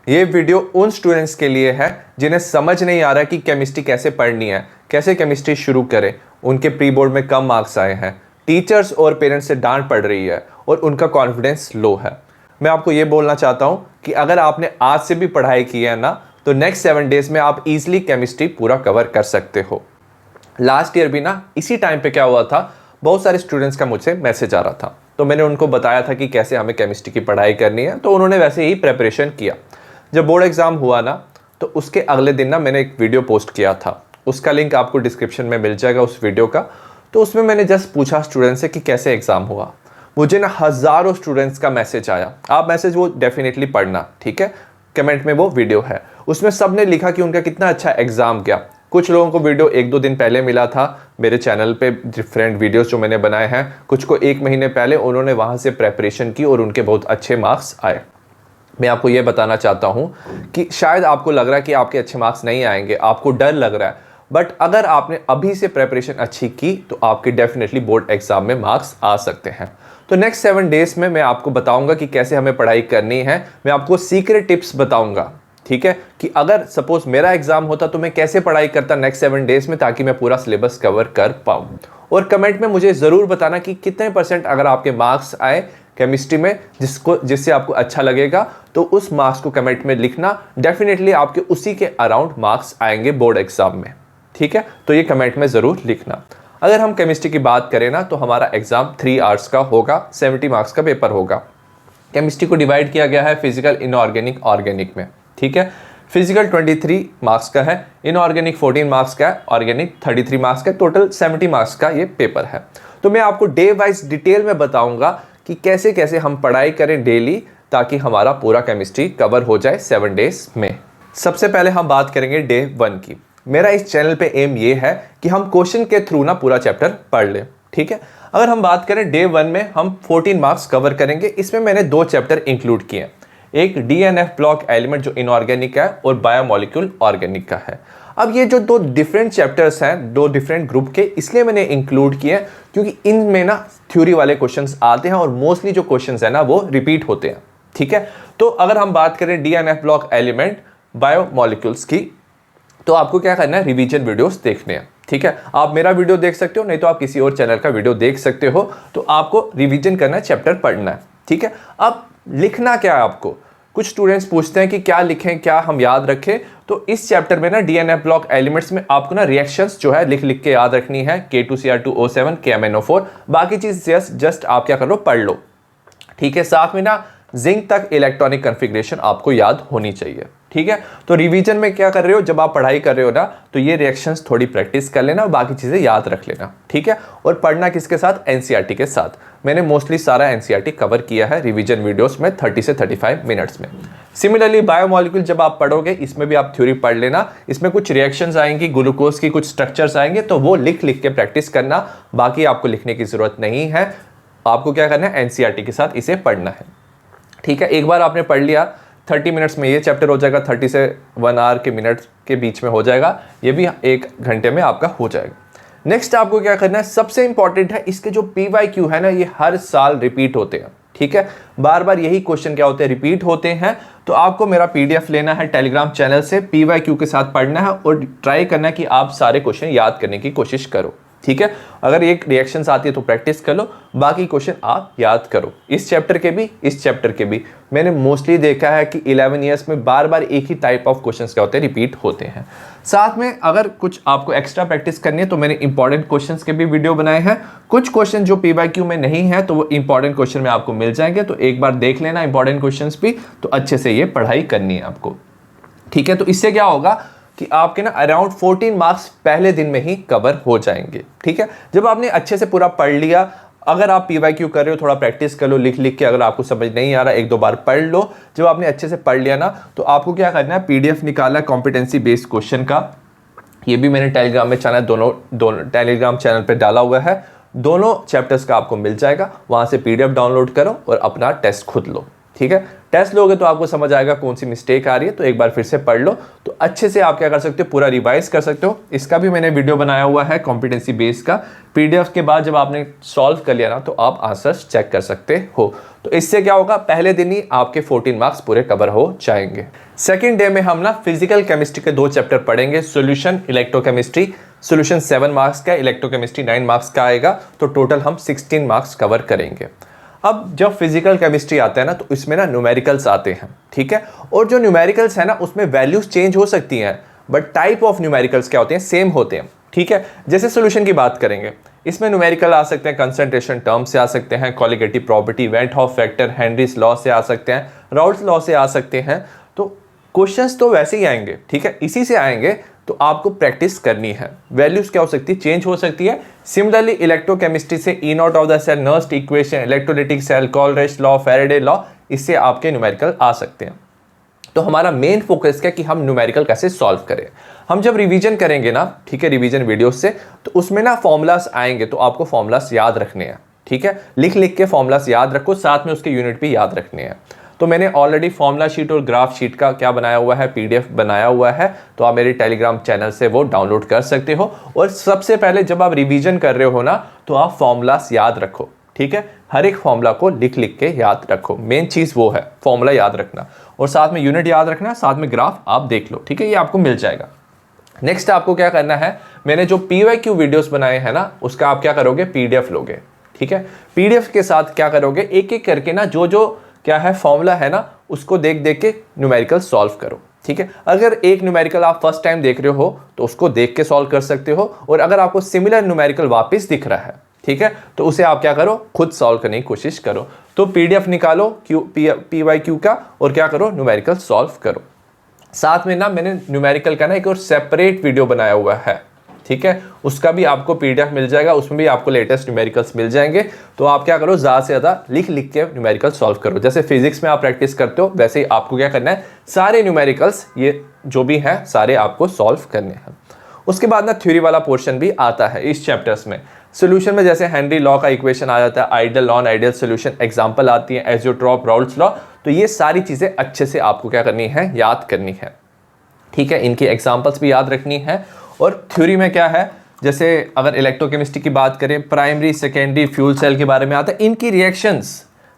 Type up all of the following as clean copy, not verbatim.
ये वीडियो उन स्टूडेंट्स के लिए है जिन्हें समझ नहीं आ रहा कि केमिस्ट्री कैसे पढ़नी है, कैसे केमिस्ट्री शुरू करें। उनके प्री बोर्ड में कम मार्क्स आए हैं, टीचर्स और पेरेंट्स से डांट पड़ रही है और उनका कॉन्फिडेंस लो है। मैं आपको ये बोलना चाहता हूँ कि अगर आपने आज से भी पढ़ाई की है ना, तो नेक्स्ट 7 डेज में आप इजीली केमिस्ट्री पूरा कवर कर सकते हो। लास्ट ईयर भी ना इसी टाइम पे क्या हुआ था, बहुत सारे स्टूडेंट्स का मुझसे मैसेज आ रहा था, तो मैंने उनको बताया था कि कैसे हमें केमिस्ट्री की पढ़ाई करनी है, तो उन्होंने वैसे ही प्रेपरेशन किया। जब बोर्ड एग्जाम हुआ ना, तो उसके अगले दिन ना मैंने एक वीडियो पोस्ट किया था, उसका लिंक आपको डिस्क्रिप्शन में मिल जाएगा उस वीडियो का। तो उसमें मैंने जस्ट पूछा स्टूडेंट्स से कि कैसे एग्जाम हुआ। मुझे ना हज़ारों स्टूडेंट्स का मैसेज आया। आप मैसेज वो डेफिनेटली पढ़ना, ठीक है, कमेंट में वो वीडियो है, उसमें सब ने लिखा कि उनका कितना अच्छा एग्जाम गया। कुछ लोगों को वीडियो 1-2 दिन पहले मिला था मेरे चैनल पे, डिफरेंट वीडियोस जो मैंने बनाए हैं, कुछ को 1 महीने पहले उन्होंने वहाँ से प्रेपरेशन की और उनके बहुत अच्छे मार्क्स आए। मैं आपको ये बताना चाहता हूँ कि शायद आपको लग रहा है कि आपके अच्छे मार्क्स नहीं आएंगे, आपको डर लग रहा है, बट अगर आपने अभी से प्रेपरेशन अच्छी की तो आपके डेफिनेटली बोर्ड एग्जाम में मार्क्स आ सकते हैं। तो नेक्स्ट 7 डेज में मैं आपको बताऊंगा कि कैसे हमें पढ़ाई करनी है। मैं आपको सीक्रेट टिप्स बताऊंगा, ठीक है, कि अगर सपोज मेरा एग्जाम होता तो मैं कैसे पढ़ाई करता नेक्स्ट 7 डेज में, ताकि मैं पूरा सिलेबस कवर कर पाऊँ। और कमेंट में मुझे ज़रूर बताना कि कितने % अगर आपके मार्क्स आए केमिस्ट्री में जिससे आपको अच्छा लगेगा, तो उस मार्क्स को कमेंट में लिखना। डेफिनेटली आपके उसी के अराउंड मार्क्स आएंगे बोर्ड एग्जाम में, ठीक है, तो ये कमेंट में ज़रूर लिखना। अगर हम केमिस्ट्री की बात करें ना, तो हमारा एग्जाम 3 आवर्स का होगा, 70 मार्क्स का पेपर होगा। केमिस्ट्री को डिवाइड किया गया है फिजिकल, इनऑर्गेनिक, ऑर्गेनिक में, ठीक है। फिजिकल 23 मार्क्स का है, इनऑर्गेनिक 14 मार्क्स का है, ऑर्गेनिक 33 मार्क्स का, टोटल 70 मार्क्स का ये पेपर है। तो मैं आपको डे वाइज डिटेल में बताऊंगा कि कैसे कैसे हम पढ़ाई करें डेली, ताकि हमारा पूरा केमिस्ट्री कवर हो जाए 7 डेज में। सबसे पहले हम बात करेंगे डे 1 की। मेरा इस चैनल पे एम ये है कि हम क्वेश्चन के थ्रू ना पूरा चैप्टर पढ़ लें, ठीक है। अगर हम बात करें डे 1 में हम 14 मार्क्स कवर करेंगे। इसमें मैंने 2 चैप्टर इंक्लूड किए हैं, एक डीएनएफ ब्लॉक एलिमेंट जो इनऑर्गेनिक है और बायोमोलिक्यूल ऑर्गेनिक का है। अब ये जो 2 डिफरेंट चैप्टर्स हैं, 2 डिफरेंट ग्रुप के, इसलिए मैंने इंक्लूड किए क्योंकि इनमें ना थ्योरी वाले क्वेश्चंस आते हैं और मोस्टली जो क्वेश्चंस है ना वो रिपीट होते हैं, ठीक है। तो अगर हम बात करें डीएनएफ ब्लॉक एलिमेंट बायोमोलिक्यूल्स की, तो आपको क्या करना है, रिवीजन वीडियोस देखने हैं, ठीक है। आप मेरा वीडियो देख सकते हो, नहीं तो आप किसी और चैनल का वीडियो देख सकते हो। तो आपको रिवीजन करना है, चैप्टर पढ़ना है, ठीक है। अब लिखना क्या है आपको, कुछ स्टूडेंट्स पूछते हैं कि क्या लिखें, क्या हम याद रखें। तो इस चैप्टर में ना डीएनएफ ब्लॉक एलिमेंट्स में आपको ना रिएक्शंस जो है लिख लिख के याद रखनी है, K2Cr2O7 KMnO4। बाकी चीज जस्ट आप क्या करो, पढ़ लो, ठीक है। साथ में ना जिंक तक इलेक्ट्रॉनिक कॉन्फ़िगरेशन आपको याद होनी चाहिए, ठीक है। तो रिवीजन में क्या कर रहे हो, जब आप पढ़ाई कर रहे हो ना, तो ये रिएक्शंस थोड़ी प्रैक्टिस कर लेना, बाकी चीज़ें याद रख लेना, ठीक है। और पढ़ना किसके साथ, एनसीईआरटी के साथ। मैंने मोस्टली सारा एनसीईआरटी कवर किया है रिवीजन वीडियोस में 30 से 35 मिनट्स में। सिमिलरली बायोमोलिक्यूल जब आप पढ़ोगे, इसमें भी आप थ्योरी पढ़ लेना। इसमें कुछ रिएक्शंस आएंगी, ग्लूकोज की कुछ स्ट्रक्चर्स आएंगे, तो वो लिख लिख के प्रैक्टिस करना। बाकी आपको लिखने की जरूरत नहीं है, आपको क्या करना है, एनसीईआरटी के साथ इसे पढ़ना है, ठीक है। एक बार आपने पढ़ लिया, 30 मिनट्स में ये चैप्टर हो जाएगा, 30 से 1 आवर के मिनट के बीच में हो जाएगा, ये भी 1 घंटे में आपका हो जाएगा। नेक्स्ट आपको क्या करना है, सबसे इंपॉर्टेंट है, इसके जो PYQ है ना, ये हर साल रिपीट होते हैं, ठीक है। बार बार यही क्वेश्चन क्या होते हैं, रिपीट होते हैं। तो आपको मेरा PDF लेना है टेलीग्राम चैनल से, PYQ के साथ पढ़ना है और ट्राई करना है कि आप सारे क्वेश्चन याद करने की कोशिश करो, ठीक है। अगर एक रिएक्शंस आती है तो प्रैक्टिस कर लो, बाकी क्वेश्चन आप याद करो, इस चैप्टर के भी, इस चैप्टर के भी। मैंने मोस्टली देखा है कि 11 ईयर्स में बार बार एक ही टाइप ऑफ क्वेश्चंस क्या होते हैं, रिपीट होते हैं। साथ में अगर कुछ आपको एक्स्ट्रा प्रैक्टिस करनी है तो मैंने इंपॉर्टेंट क्वेश्चंस के भी वीडियो बनाए हैं। कुछ क्वेश्चन जो PYQ में नहीं है तो वो इंपॉर्टेंट क्वेश्चन में आपको मिल जाएंगे, तो एक बार देख लेना इंपॉर्टेंट क्वेश्चन भी, तो अच्छे से ये पढ़ाई करनी है आपको, ठीक है। तो इससे क्या होगा कि आपके ना अराउंड 14 मार्क्स पहले दिन में ही कवर हो जाएंगे, ठीक है। जब आपने अच्छे से पूरा पढ़ लिया, अगर आप PYQ कर रहे हो, थोड़ा प्रैक्टिस कर लो लिख लिख के, अगर आपको समझ नहीं आ रहा 1-2 बार पढ़ लो। जब आपने अच्छे से पढ़ लिया ना, तो आपको क्या करना है, PDF निकालना है कॉम्पिटेंसी बेस्ड क्वेश्चन का। ये भी मैंने टेलीग्राम में चैनल दोनों टेलीग्राम चैनल पर डाला हुआ है, दोनों चैप्टर्स का आपको मिल जाएगा। वहाँ से PDF डाउनलोड करो और अपना टेस्ट खुद लो, ठीक है, टेस्ट लोगे तो आपको समझ आएगा कौन सी मिस्टेक आ रही है। तो एक बार फिर से पढ़ लो तो अच्छे से आप क्या कर सकते हो, पूरा रिवाइज कर सकते हो। इसका भी मैंने वीडियो बनाया हुआ है कॉम्पिटेंसी बेस का, पीडीएफ के बाद जब आपने सॉल्व कर लिया ना तो आप आंसर्स चेक कर सकते हो। तो इससे क्या होगा, पहले दिन ही आपके 14 मार्क्स पूरे कवर हो जाएंगे। सेकेंड डे में हम ना फिजिकल केमिस्ट्री के 2 चैप्टर पढ़ेंगे, सोल्यूशन इलेक्ट्रोकेमिस्ट्री। सोल्यूशन 7 मार्क्स का, इलेक्ट्रोकेमिस्ट्री 9 मार्क्स का आएगा, तो टोटल हम 16 मार्क्स कवर करेंगे। अब जब फिजिकल केमिस्ट्री आता है ना तो इसमें ना न्यूमेरिकल्स आते हैं, ठीक है, और जो न्यूमेरिकल्स है ना उसमें वैल्यूज चेंज हो सकती हैं, बट टाइप ऑफ न्यूमेरिकल्स क्या होते हैं, सेम होते हैं, ठीक है। जैसे सोल्यूशन की बात करेंगे, इसमें न्यूमेरिकल आ सकते हैं कंसंट्रेशन टर्म से आ सकते हैं, colligative property, went half factor, Henry's law से आ सकते हैं, राउल्ट्स लॉ से आ सकते हैं। तो क्वेश्चंस तो वैसे ही आएंगे, ठीक है, इसी से आएंगे, तो आपको प्रैक्टिस करनी है। वैल्यूज क्या हो सकती है, चेंज हो सकती है। सिमिलरली इलेक्ट्रोकेमिस्ट्री से E naught of the cell, Nernst equation, electrolytic cell, Kohlrausch law, Faraday law, इससे आपके न्यूमेरिकल आ सकते हैं। तो हमारा मेन फोकस क्या कि हम न्यूमेरिकल कैसे सॉल्व करें। हम जब रिवीजन करेंगे ना, ठीक है, रिवीजन वीडियो से, तो उसमें ना फॉर्मूलास आएंगे, तो आपको फॉर्मूलास याद रखने हैं, ठीक है, लिख लिख के फॉर्मूलास याद रखो, साथ में उसके यूनिट भी याद रखने हैं। तो मैंने ऑलरेडी फॉर्मूला शीट और ग्राफ शीट का क्या बनाया हुआ है, पीडीएफ बनाया हुआ है, तो आप मेरे टेलीग्राम चैनल से वो डाउनलोड कर सकते हो। और सबसे पहले जब आप रिवीजन कर रहे हो ना तो आप फॉर्मूलास याद रखो, ठीक है, हर एक फॉर्मूला को लिख लिख के याद रखो। मेन चीज़ वो है फॉर्मूला याद रखना, और साथ में यूनिट याद रखना, साथ में ग्राफ आप देख लो, ठीक है, ये आपको मिल जाएगा। नेक्स्ट आपको क्या करना है, मैंने जो पीवाईक्यू वीडियोस बनाए हैं ना उसका आप क्या करोगे, पीडीएफ लोगे, ठीक है। पीडीएफ के साथ क्या करोगे, एक एक करके ना जो जो क्या है फॉर्मूला है ना उसको देख देख के न्यूमेरिकल सॉल्व करो, ठीक है। अगर एक न्यूमेरिकल आप फर्स्ट टाइम देख रहे हो तो उसको देख के सॉल्व कर सकते हो, और अगर आपको सिमिलर न्यूमेरिकल वापस दिख रहा है, ठीक है, तो उसे आप क्या करो, खुद सॉल्व करने की कोशिश करो। तो पीडीएफ निकालो पीवाईक्यू का और क्या करो, न्यूमेरिकल सॉल्व करो। साथ में ना मैंने न्यूमेरिकल का ना एक और सेपरेट वीडियो बनाया हुआ है, ठीक है, उसका भी आपको पीडीएफ मिल जाएगा, उसमें भी आपको लेटेस्ट न्यूमेरिकल्स मिल जाएंगे। तो आप क्या करो, ज़्यादा से ज़्यादा लिख लिख के न्यूमेरिकल सॉल्व करो। जैसे फिजिक्स में आप प्रैक्टिस करते हो वैसे ही आपको क्या करना है, सारे न्यूमेरिकल्स ये जो भी हैं सारे आपको सॉल्व करने हैं। उसके बाद ना थ्योरी वाला पोर्शन भी आता है इस चैप्टर्स में। सोल्यूशन में जैसे हेनरी लॉ का इक्वेशन आ जाता है, ideal non ideal solution example आती है, एजियोट्रॉप, राउल्ट्स लॉ, तो ये सारी चीज़ें अच्छे से आपको क्या करनी है, याद करनी है, ठीक है, इनकी एग्जांपल्स भी याद रखनी है। और थ्योरी में क्या है, जैसे अगर इलेक्ट्रोकेमिस्ट्री की बात करें, प्राइमरी सेकेंडरी फ्यूल सेल के बारे में आता है, इनकी रिएक्शंस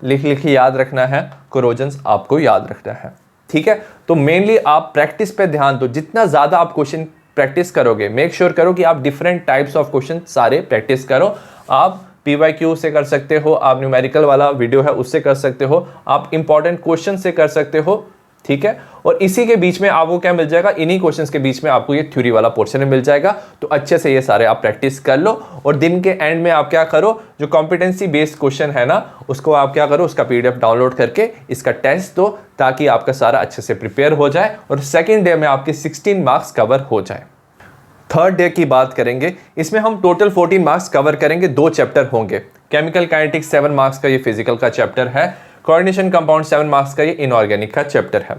लिख लिख के याद रखना है, कोरोजन्स आपको याद रखना है, ठीक है। तो मेनली आप प्रैक्टिस पे ध्यान दो, जितना ज़्यादा आप क्वेश्चन प्रैक्टिस करोगे, मेक श्योर करो कि आप डिफरेंट टाइप्स ऑफ क्वेश्चन सारे प्रैक्टिस करो। आप पीवाईक्यू से कर सकते हो, आप न्यूमेरिकल वाला वीडियो है उससे कर सकते हो, आप इंपॉर्टेंट क्वेश्चन से कर सकते हो, ठीक है। और इसी के बीच में आपको क्या मिल जाएगा, इन्हीं क्वेश्चंस के बीच में आपको ये थ्योरी वाला पोर्शन मिल जाएगा। तो अच्छे से ये सारे आप प्रैक्टिस कर लो, और दिन के एंड में आप क्या करो, जो कॉम्पिटेंसी बेस्ड क्वेश्चन है ना उसको आप क्या करो, उसका पीडीएफ डाउनलोड करके इसका टेस्ट दो, ताकि आपका सारा अच्छे से प्रिपेयर हो जाए और सेकेंड डे में आपके 16 मार्क्स कवर हो जाए। थर्ड डे की बात करेंगे, इसमें हम टोटल 14 मार्क्स कवर करेंगे, 2 चैप्टर होंगे। केमिकल काइनेटिक्स 7 मार्क्स का ये फिजिकल का चैप्टर है, कोऑर्डिनेशन कंपाउंड 7 मार्क्स का ये इनऑर्गेनिक का चैप्टर है।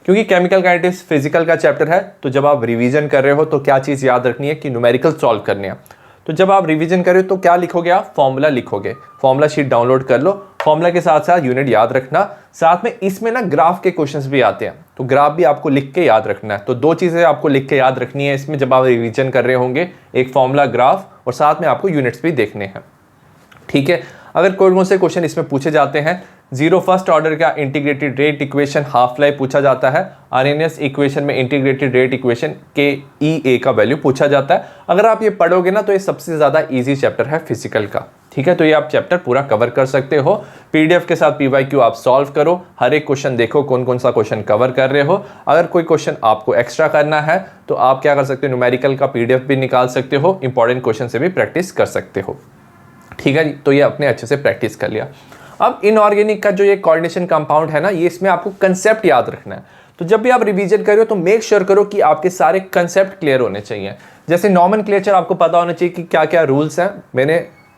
क्योंकि केमिकल काइनेटिक्स फिजिकल का चैप्टर है, तो जब आप रिवीजन कर रहे हो तो क्या चीज़ याद रखनी है कि न्यूमेरिकल सॉल्व करने हैं। तो जब आप रिवीजन कर रहे हो तो क्या लिखोगे, आप फॉर्मूला लिखोगे, फॉर्मूला शीट डाउनलोड कर लो, फॉर्मूला के साथ साथ यूनिट याद रखना, साथ में इसमें ना ग्राफ के क्वेश्चंस भी आते हैं, तो ग्राफ भी आपको लिख के याद रखना है। तो 2 चीज़ें आपको लिख के याद रखनी है इसमें जब आप रिवीजन कर रहे होंगे, एक फॉर्मूला, ग्राफ, और साथ में आपको यूनिट्स भी देखने हैं, ठीक है। अगर कौन से क्वेश्चन इसमें पूछे जाते हैं, जीरो फर्स्ट ऑर्डर का integrated rate equation half life पूछा जाता है, आरएनएस इक्वेशन में इंटीग्रेटेड रेट इक्वेशन के ई का वैल्यू पूछा जाता है। अगर आप ये पढ़ोगे ना तो ये सबसे ज़्यादा इजी चैप्टर है फिजिकल का, ठीक है। तो ये आप चैप्टर पूरा कवर कर सकते हो। पीडीएफ के साथ पीवाईक्यू आप सॉल्व करो, हर एक क्वेश्चन देखो कौन कौन सा क्वेश्चन कवर कर रहे हो। अगर कोई क्वेश्चन आपको एक्स्ट्रा करना है तो आप क्या कर सकते हो, न्यूमेरिकल का पीडीएफ भी निकाल सकते हो, इंपॉर्टेंट क्वेश्चन से भी प्रैक्टिस कर सकते हो, ठीक है। तो ये अपने अच्छे से प्रैक्टिस कर लिया। अब इनऑर्गेनिक का जो ये कोऑर्डिनेशन कंपाउंड है ना, ये इसमें आपको कंसेप्ट याद रखना है। तो जब भी आप रिवीजन कर रहे हो तो मेक श्योर करो कि आपके सारे कंसेप्ट क्लियर होने चाहिए। जैसे नॉमेनक्लेचर आपको पता होना चाहिए कि क्या क्या रूल्स हैं, मैंने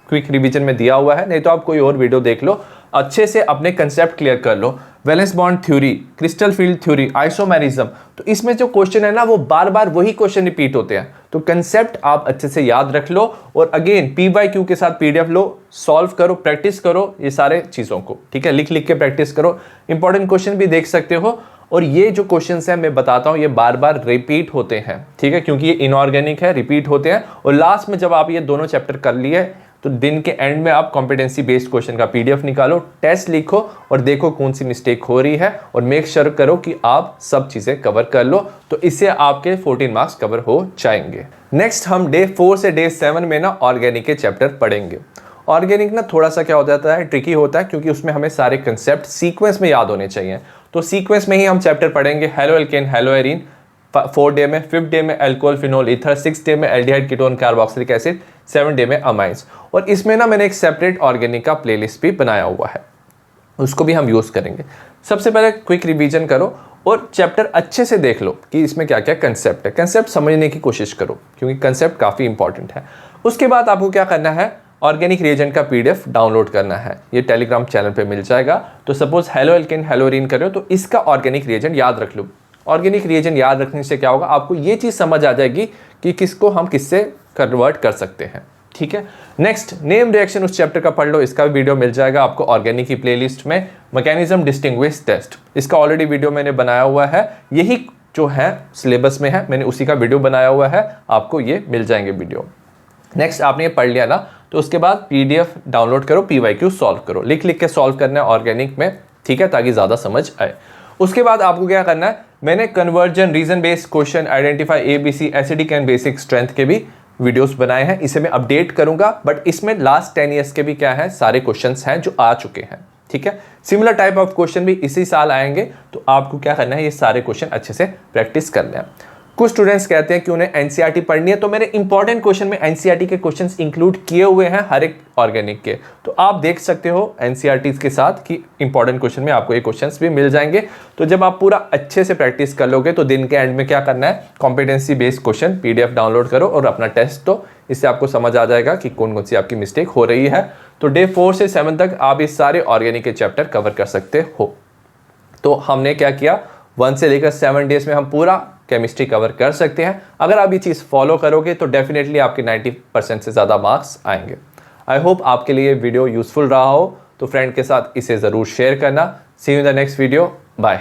क्विक रिवीजन में दिया हुआ है, नहीं तो आप कोई और वीडियो देख लो, अच्छे से अपने कंसेप्ट क्लियर कर लो। Valence bond theory, crystal field theory, isomerism. तो इसमें जो क्वेश्चन है ना वो बार बार वही क्वेश्चन रिपीट होते हैं, तो कंसेप्ट आप अच्छे से याद रख लो और अगेन PYQ के साथ PDF लो, सॉल्व करो, प्रैक्टिस करो ये सारे चीज़ों को, ठीक है, लिख लिख के प्रैक्टिस करो। इंपॉर्टेंट क्वेश्चन भी देख सकते हो, और ये जो क्वेश्चंस हैं मैं बताता हूँ ये बार बार रिपीट होते हैं, ठीक है, क्योंकि ये इनऑर्गेनिक है, रिपीट होते हैं। और लास्ट में जब आप ये दोनों चैप्टर कर लिए तो दिन के एंड में आप कॉम्पिटेंसी बेस्ड क्वेश्चन का PDF निकालो, टेस्ट लिखो और देखो कौन सी मिस्टेक हो रही है, और मेक श्योर करो कि आप सब चीज़ें कवर कर लो, तो इससे आपके 14 मार्क्स कवर हो जाएंगे। नेक्स्ट हम डे 4 से डे 7 में ना ऑर्गेनिक के चैप्टर पढ़ेंगे। ऑर्गेनिक ना थोड़ा सा क्या हो जाता है, ट्रिकी होता है, क्योंकि उसमें हमें सारे कंसेप्ट सीक्वेंस में याद होने चाहिए। तो सीक्वेंस में ही हम चैप्टर पढ़ेंगे haloalkane haloarene 4 day में, 5th डे में alcohol phenol ether, 6th day में aldehyde ketone carboxylic acid, 7th day में अमाइंस। और इसमें ना मैंने एक सेपरेट ऑर्गेनिक का प्लेलिस्ट भी बनाया हुआ है, उसको भी हम यूज़ करेंगे। सबसे पहले क्विक रिवीजन करो और चैप्टर अच्छे से देख लो कि इसमें क्या क्या कंसेप्ट है, कंसेप्ट समझने की कोशिश करो क्योंकि कंसेप्ट काफ़ी इंपॉर्टेंट है। उसके बाद आपको क्या करना है, ऑर्गेनिक रिएजेंट का PDF डाउनलोड करना है, ये टेलीग्राम चैनल पे मिल जाएगा। तो suppose halo alkane hello arene कर रहे हो तो इसका ऑर्गेनिक रिएजेंट याद रख लो। ऑर्गेनिक रिएजेंट याद रखने से क्या होगा, आपको ये चीज़ समझ आ जाएगी कि किसको हम किससे कन्वर्ट कर सकते हैं, ठीक है। नेक्स्ट नेम रिएक्शन उस चैप्टर का पढ़ लो, इसका भी वीडियो मिल जाएगा आपको ऑर्गेनिक की प्लेलिस्ट में। मैकेनिज्म डिस्टिंग्विश टेस्ट, इसका ऑलरेडी वीडियो मैंने बनाया हुआ है, यही जो है सिलेबस में है, मैंने उसी का वीडियो बनाया हुआ है, आपको ये मिल जाएंगे वीडियो। नेक्स्ट आपने ये पढ़ लिया ना, तो उसके बाद PDF डाउनलोड करो, PYQ सॉल्व करो, लिख लिख के सॉल्व करना है ऑर्गेनिक में, ठीक है, ताकि ज़्यादा समझ आए। उसके बाद आपको क्या करना है, मैंने conversion, reason based question, identify ABC, acidic and basic strength के भी वीडियोस बनाए हैं, इसे मैं अपडेट करूंगा, बट इसमें लास्ट 10 ईयर्स के भी क्या है सारे क्वेश्चंस हैं जो आ चुके हैं, ठीक है। सिमिलर टाइप ऑफ क्वेश्चन भी इसी साल आएंगे, तो आपको क्या करना है, ये सारे क्वेश्चन अच्छे से प्रैक्टिस करना है। कुछ स्टूडेंट्स कहते हैं कि उन्हें NCERT पढ़नी है, तो मैंने इंपॉर्टेंट क्वेश्चन में NCERT के क्वेश्चंस इंक्लूड किए हुए हैं हर एक ऑर्गेनिक के, तो आप देख सकते हो NCERT के साथ कि इंपॉर्टेंट क्वेश्चन में आपको ये क्वेश्चंस भी मिल जाएंगे। तो जब आप पूरा अच्छे से प्रैक्टिस कर लोगे तो दिन के एंड में क्या करना है, competency based question PDF download करो और अपना टेस्ट दो, इससे आपको समझ आ जाएगा कि कौन कौन सी आपकी मिस्टेक हो रही है। तो डे 4 से 7 तक आप इस सारे ऑर्गेनिक के चैप्टर कवर कर सकते हो। तो हमने क्या किया, 1 से लेकर 7 डेज में हम पूरा केमिस्ट्री कवर कर सकते हैं। अगर आप ये चीज़ फॉलो करोगे तो डेफिनेटली आपके 90% से ज़्यादा मार्क्स आएंगे। आई होप आपके लिए वीडियो यूजफुल रहा हो, तो फ्रेंड के साथ इसे ज़रूर शेयर करना। See you in the next video, bye.